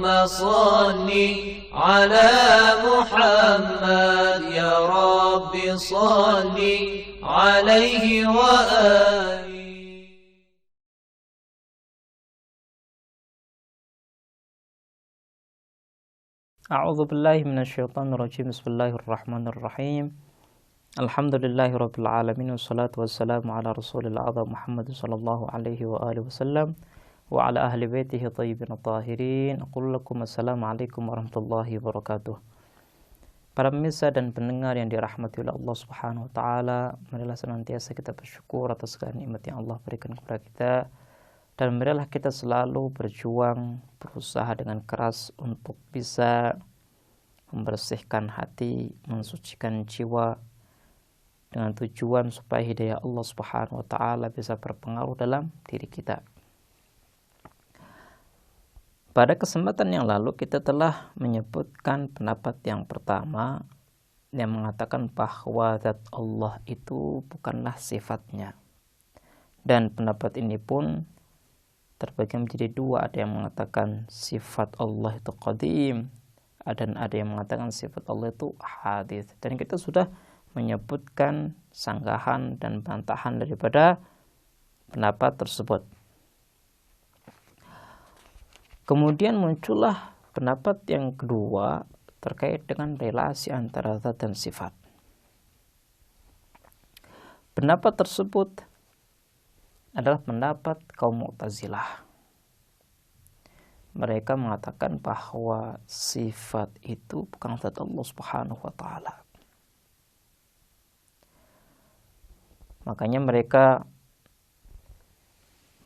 صل على محمد يا رب صل عليه وآله. A'udzu billahi minasyaitonir rajim. Bismillahirrahmanirrahim. Alhamdulillahirabbil alamin wassalatu wassalamu ala rasulil a'zam Muhammad sallallahu alaihi wa alihi wasallam wa ala ahli baitihi thayyibin tahirin. Aqul lakum assalamualaikum warahmatullahi wabarakatuh. Para pemirsa dan pendengar yang dirahmati oleh Allah Subhanahu wa taala, marilah senantiasa kita bersyukur atas segala nikmat yang Allah berikan kepada kita, dan marilah kita selalu berjuang, berusaha dengan keras untuk bisa membersihkan hati, mensucikan jiwa, dengan tujuan supaya hidayah Allah Subhanahu wa taala bisa berpengaruh dalam diri kita. Pada kesempatan yang lalu kita telah menyebutkan pendapat yang pertama yang mengatakan bahwa zat Allah itu bukanlah sifatnya. Dan pendapat ini pun terbagi menjadi dua, ada yang mengatakan sifat Allah itu qadim, dan ada yang mengatakan sifat Allah itu hadits. Dan kita sudah menyebutkan sanggahan dan bantahan daripada pendapat tersebut. Kemudian muncullah pendapat yang kedua terkait dengan relasi antara zat dan sifat. Pendapat tersebut adalah pendapat kaum Mu'tazilah. Mereka mengatakan bahwa sifat itu bukan zat Allah Subhanahu wa taala. Makanya mereka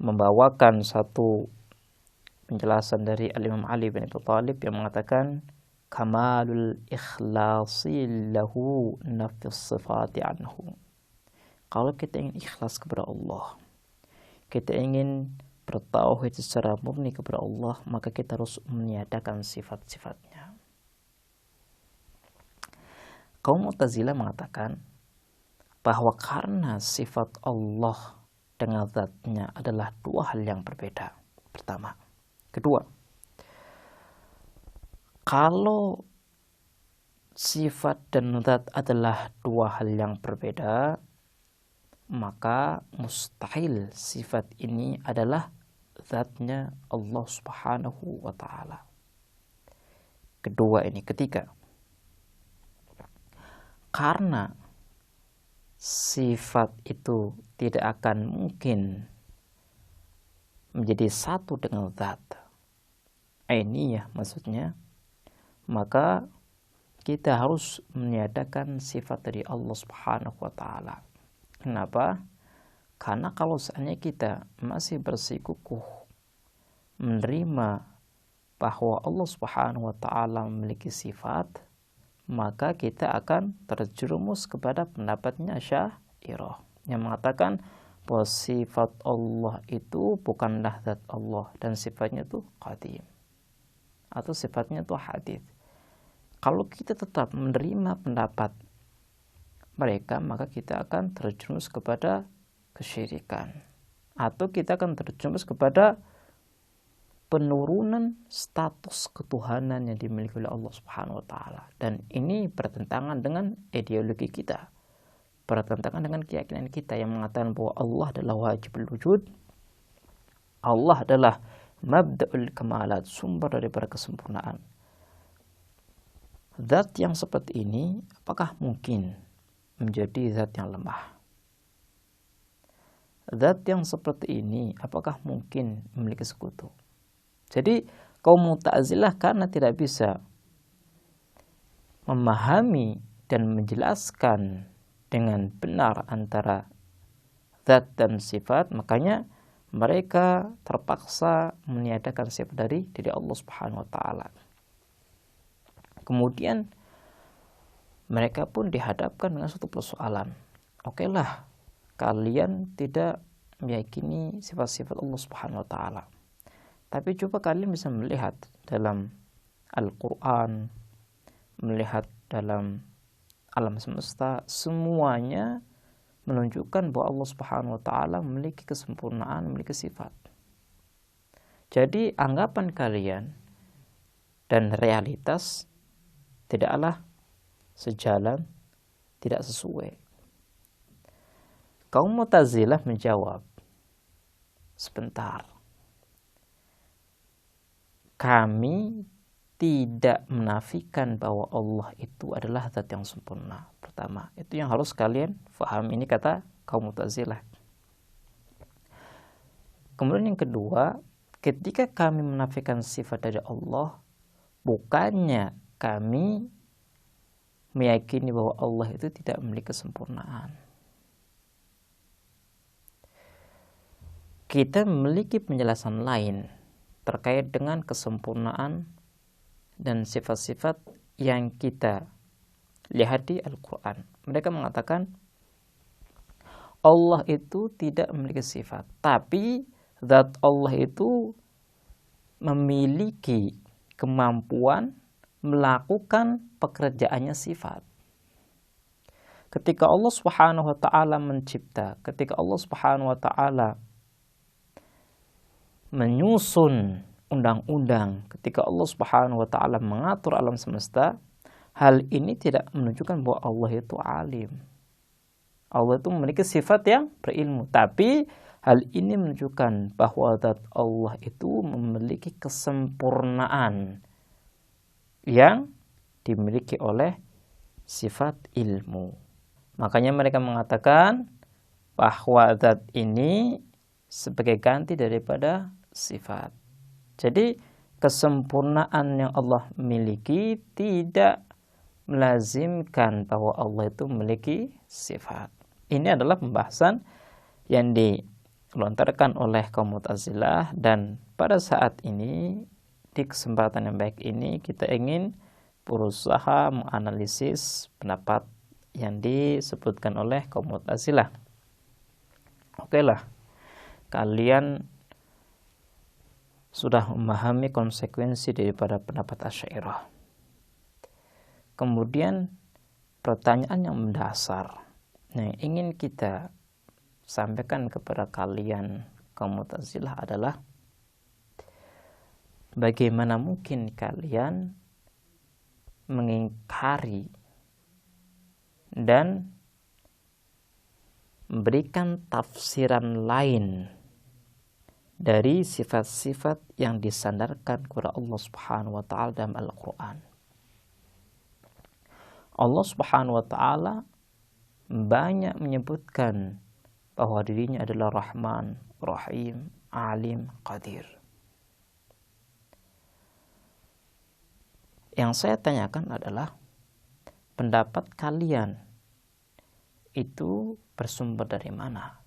membawakan satu penjelasan dari Al-Imam Ali bin Abi Thalib yang mengatakan kamalul ikhlasi lahu nafis sifati anhu. Kalau kita ingin ikhlas kepada Allah, kita ingin bertauhid secara murni kepada Allah, maka kita harus meniadakan sifat-sifatnya. Kaum Mu'tazilah mengatakan bahwa karena sifat Allah dengan zatnya adalah dua hal yang berbeda. Pertama. Kedua, kalau sifat dan zat adalah dua hal yang berbeda, maka mustahil sifat ini adalah zatnya Allah Subhanahu wa taala. Ketiga, karena sifat itu tidak akan mungkin menjadi satu dengan zat, ainiyah maksudnya, maka kita harus meniadakan sifat dari Allah Subhanahu wa taala. Kenapa? Karena kalau seandainya kita masih bersikukuh menerima bahwa Allah Subhanahu wa taala memiliki sifat, maka kita akan terjerumus kepada pendapatnya Asy'ariyah yang mengatakan bahwa sifat Allah itu bukanlah zat Allah dan sifatnya itu qadim atau sifatnya itu hadits. Kalau kita tetap menerima pendapat mereka, maka kita akan terjerumus kepada kesyirikan, atau kita akan terjerumus kepada penurunan status ketuhanan yang dimiliki oleh Allah Subhanahu wa taala. Dan ini bertentangan dengan ideologi kita, bertentangan dengan keyakinan kita yang mengatakan bahwa Allah adalah wajibul wujud, Allah adalah mabda'ul kamalat, sumber daripada kesempurnaan. Zat yang seperti ini apakah mungkin menjadi zat yang lemah? Zat yang seperti ini apakah mungkin memiliki sekutu? Jadi kaum Mu'tazilah karena tidak bisa memahami dan menjelaskan dengan benar antara zat dan sifat, makanya mereka terpaksa meniadakan sifat dari Allah Subhanahu wa taala. Kemudian mereka pun dihadapkan dengan suatu persoalan. Okelah, kalian tidak meyakini sifat-sifat Allah Subhanahu wa taala. Tapi coba kalian bisa melihat dalam Al-Qur'an, melihat dalam alam semesta, semuanya menunjukkan bahwa Allah Subhanahu wa taala memiliki kesempurnaan, memiliki sifat. Jadi anggapan kalian dan realitas tidaklah sejalan, tidak sesuai. Kaum Mu'tazilah menjawab, sebentar, kami tidak menafikan bahwa Allah itu adalah zat yang sempurna. Pertama, itu yang harus kalian faham. Ini kata kaum Mu'tazilah. Kemudian yang kedua, ketika kami menafikan sifat dari Allah, bukannya kami meyakini bahwa Allah itu tidak memiliki kesempurnaan. Kita memiliki penjelasan lain terkait dengan kesempurnaan dan sifat-sifat yang kita lihat di Al-Quran. Mereka mengatakan Allah itu tidak memiliki sifat, tapi zat Allah itu memiliki kemampuan melakukan pekerjaannya sifat. Ketika Allah Subhanahu wa taala mencipta, ketika Allah Subhanahu wa taala menyusun undang-undang, ketika Allah Subhanahu wa taala mengatur alam semesta, hal ini tidak menunjukkan bahwa Allah itu alim. Allah itu memiliki sifat yang berilmu, tapi hal ini menunjukkan bahwa zat Allah itu memiliki kesempurnaan yang dimiliki oleh sifat ilmu. Makanya mereka mengatakan bahwa zat ini sebagai ganti daripada sifat. Jadi kesempurnaan yang Allah miliki tidak melazimkan bahwa Allah itu memiliki sifat. Ini adalah pembahasan yang dilontarkan oleh kaum Mu'tazilah, dan pada saat ini, di kesempatan yang baik ini, kita ingin berusaha menganalisis pendapat yang disebutkan oleh kaum Mu'tazilah. Oke lah, kalian sudah memahami konsekuensi daripada pendapat Asy'ariyah. Kemudian pertanyaan yang mendasar yang ingin kita sampaikan kepada kalian kaum Mu'tazilah adalah, bagaimana mungkin kalian mengingkari dan memberikan tafsiran lain dari sifat-sifat yang disandarkan kepada Allah Subhanahu wa taala dalam Al-Qur'an. Allah Subhanahu wa taala banyak menyebutkan bahwa dirinya adalah Rahman, Rahim, Alim, Qadir. Yang saya tanyakan adalah, pendapat kalian itu bersumber dari mana?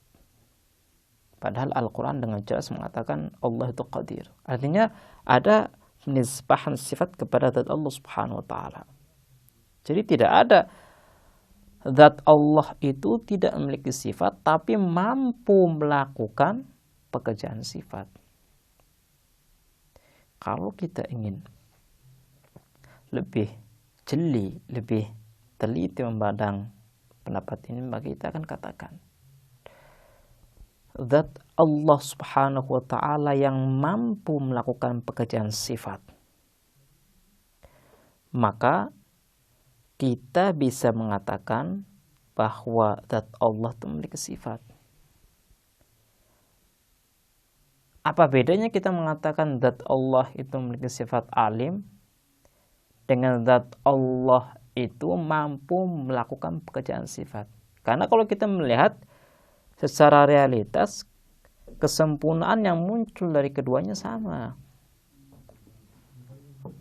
Padahal Al-Quran dengan jelas mengatakan Allah itu Qadir. Artinya ada penisbahan sifat kepada zat Allah Subhanahu wa taala. Jadi tidak ada zat Allah itu tidak memiliki sifat tapi mampu melakukan pekerjaan sifat. Kalau kita ingin lebih jeli, lebih teliti memandang pendapat ini, maka kita akan katakan zat Allah Subhanahu wa taala yang mampu melakukan pekerjaan sifat, maka kita bisa mengatakan bahwa zat Allah itu memiliki sifat. Apa bedanya kita mengatakan zat Allah itu memiliki sifat alim dengan zat Allah itu mampu melakukan pekerjaan sifat? Karena kalau kita melihat secara realitas, kesempurnaan yang muncul dari keduanya sama.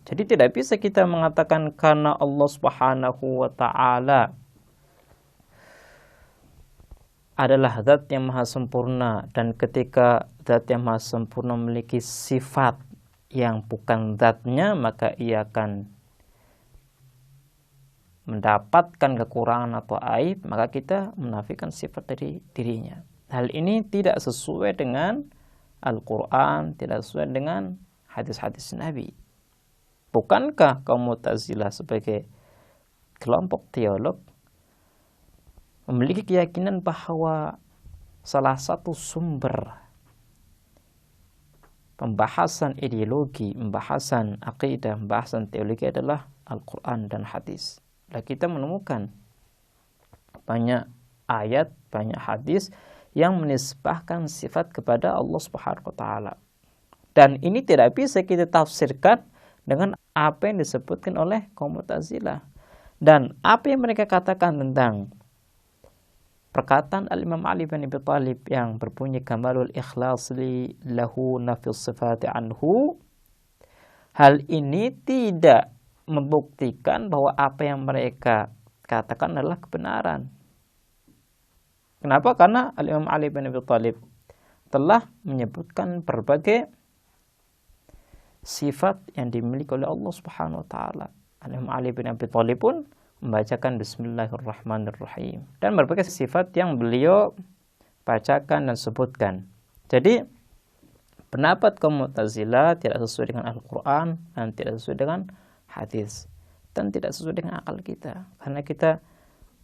Jadi tidak bisa kita mengatakan karena Allah Subhanahu wa taala adalah zat yang maha sempurna, dan ketika zat yang maha sempurna memiliki sifat yang bukan zatnya, maka ia akan mendapatkan kekurangan atau aib, maka kita menafikan sifat dari dirinya. Hal ini tidak sesuai dengan Al-Quran, tidak sesuai dengan hadis-hadis Nabi. Bukankah kaum Mu'tazilah sebagai kelompok teolog memiliki keyakinan bahwa salah satu sumber pembahasan ideologi, pembahasan akidah, pembahasan teologi adalah Al-Quran dan hadis. Nah, kita menemukan banyak ayat, banyak hadis yang menisbahkan sifat kepada Allah Subhanahu wa taala. Dan ini tidak bisa kita tafsirkan dengan apa yang disebutkan oleh kaum Mu'tazilah. Dan apa yang mereka katakan tentang perkataan Al-Imam Ali bin Abi Thalib yang berbunyi kamalul ikhlas li lahu nafis sifati anhu, hal ini tidak membuktikan bahwa apa yang mereka katakan adalah kebenaran. Kenapa? Karena Al-Imam Ali bin Abi Thalib telah menyebutkan berbagai sifat yang dimiliki oleh Allah Subhanahu wa taala. Al-Imam Ali bin Abi Thalib pun membacakan Bismillahirrahmanirrahim dan berbagai sifat yang beliau bacakan dan sebutkan. Jadi pendapat kaum Mu'tazilah tidak sesuai dengan Al-Quran dan tidak sesuai dengan hadis dan tidak sesuai dengan akal kita, karena kita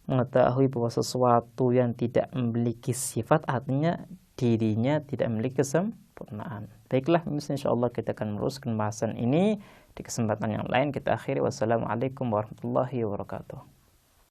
mengetahui bahwa sesuatu yang tidak memiliki sifat artinya dirinya tidak memiliki kesempurnaan. Baiklah, insyaallah kita akan meneruskan bahasan ini di kesempatan yang lain. Kita akhiri. Wassalamualaikum warahmatullahi wabarakatuh.